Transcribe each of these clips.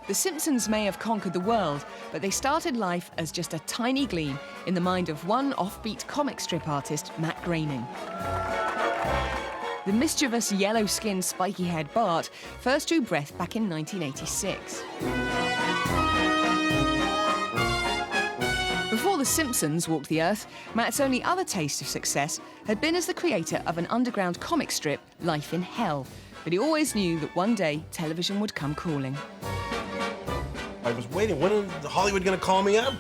The Simpsons may have conquered the world, but they started life as just a tiny gleam in the mind of one offbeat comic strip artist, Matt Groening. The mischievous, yellow-skinned, spiky-haired Bart first drew breath back in 1986. Before The Simpsons walked the earth, Matt's only other taste of success had been as the creator of an underground comic strip, Life in Hell. But he always knew that one day television would come calling. I was waiting. When is Hollywood going to call me up?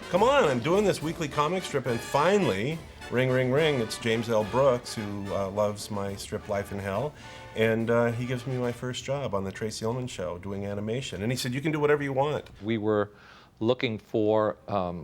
Come on, I'm doing this weekly comic strip, and finally, ring, ring, ring, it's James L. Brooks, who loves my strip Life in Hell, and he gives me my first job on the Tracy Ullman Show doing animation. And he said, you can do whatever you want. We were looking for,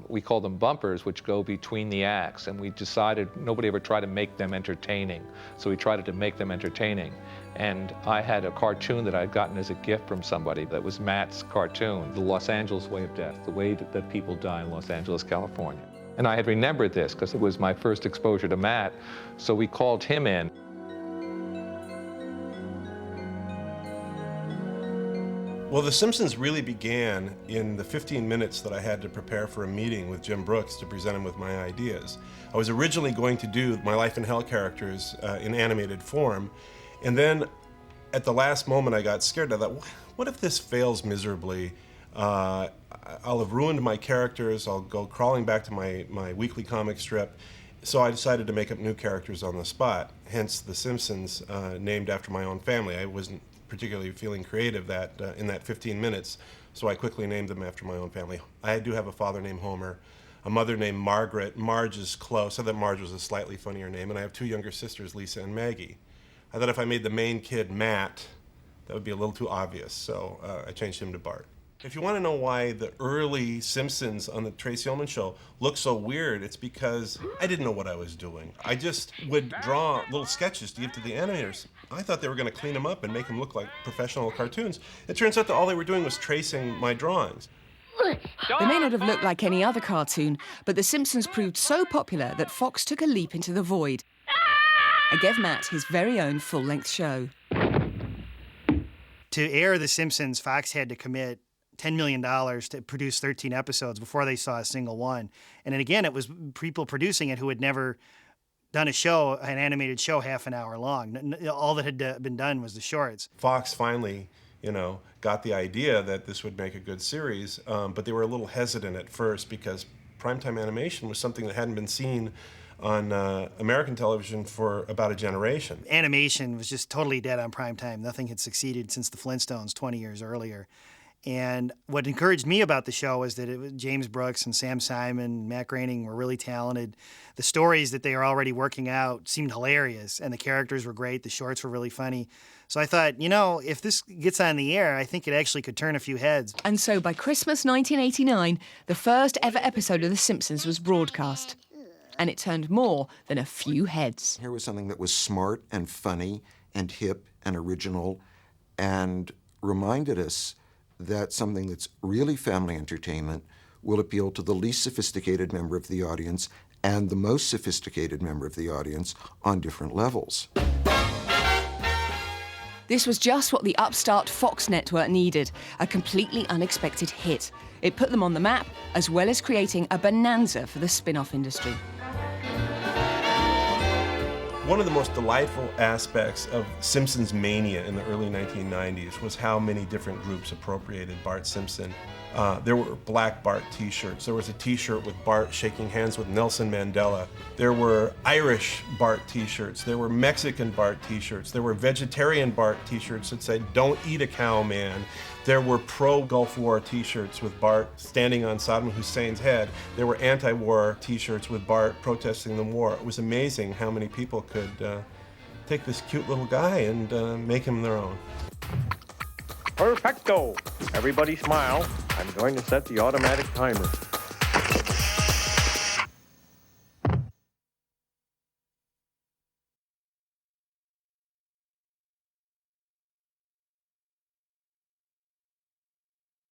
we call them bumpers, which go between the acts, and we decided nobody ever tried to make them entertaining, so we tried to make them entertaining. And I had a cartoon that I'd gotten as a gift from somebody that was Matt's cartoon, The Los Angeles Way of Death, the way that people die in Los Angeles, California. And I had remembered this because it was my first exposure to Matt, so we called him in. Well, The Simpsons really began in the 15 minutes that I had to prepare for a meeting with Jim Brooks to present him with my ideas. I was originally going to do my Life in Hell characters in animated form, and then at the last moment I got scared. I thought, what if this fails miserably? I'll have ruined my characters, I'll go crawling back to my weekly comic strip. So I decided to make up new characters on the spot, hence The Simpsons, named after my own family. I wasn't particularly feeling creative in that 15 minutes, so I quickly named them after my own family. I do have a father named Homer, a mother named Margaret. Marge is close. I thought Marge was a slightly funnier name, and I have two younger sisters, Lisa and Maggie. I thought if I made the main kid Matt, that would be a little too obvious, so I changed him to Bart. If you want to know why the early Simpsons on the Tracy Ullman Show look so weird, it's because I didn't know what I was doing. I just would draw little sketches to give to the animators. I thought they were going to clean them up and make them look like professional cartoons. It turns out that all they were doing was tracing my drawings. They may not have looked like any other cartoon, but The Simpsons proved so popular that Fox took a leap into the void and gave Matt his very own full-length show. To air The Simpsons, Fox had to commit $10 million to produce 13 episodes before they saw a single one. And then again, it was people producing it who had never done a show, an animated show, half an hour long. All that had been done was the shorts. Fox finally, got the idea that this would make a good series, but they were a little hesitant at first because primetime animation was something that hadn't been seen on American television for about a generation. Animation was just totally dead on primetime. Nothing had succeeded since the Flintstones 20 years earlier. And what encouraged me about the show was that it was James Brooks and Sam Simon, Matt Groening were really talented. The stories that they were already working out seemed hilarious, and the characters were great. The shorts were really funny. So I thought, if this gets on the air, I think it actually could turn a few heads. And so by Christmas 1989, the first ever episode of The Simpsons was broadcast. And it turned more than a few heads. Here was something that was smart and funny and hip and original and reminded us that something that's really family entertainment will appeal to the least sophisticated member of the audience and the most sophisticated member of the audience on different levels. This was just what the upstart Fox network needed, a completely unexpected hit. It put them on the map, as well as creating a bonanza for the spin-off industry. One of the most delightful aspects of Simpsons mania in the early 1990s was how many different groups appropriated Bart Simpson. There were black Bart t-shirts. There was a t-shirt with Bart shaking hands with Nelson Mandela. There were Irish Bart t-shirts. There were Mexican Bart t-shirts. There were vegetarian Bart t-shirts that said, "Don't eat a cow, man." There were pro-Gulf War t-shirts with Bart standing on Saddam Hussein's head. There were anti-war t-shirts with Bart protesting the war. It was amazing how many people could take this cute little guy and make him their own. Perfecto! Everybody smile. I'm going to set the automatic timer.